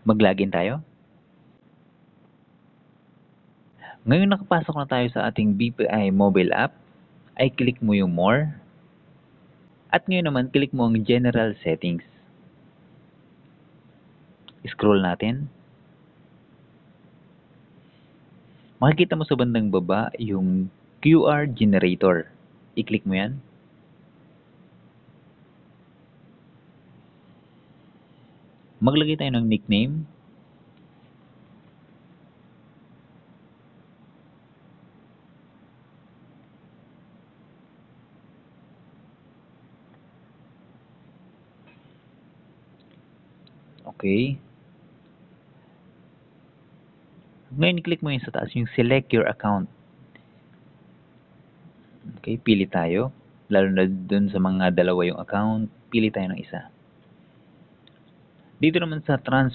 Mag-login tayo. Ngayon nakapasok na tayo sa ating BPI mobile app, ay click mo yung More. At ngayon naman, click mo ang General Settings. Scroll natin. Makikita mo sa bandang baba yung QR Generator. I-click mo yan. Maglagay tayo ng nickname. Okay. Ngayon, click mo yun sa taas, yung select your account. Okay, pili tayo. Lalo na dun sa mga dalawa yung account, pili tayo ng isa. Dito naman sa transfer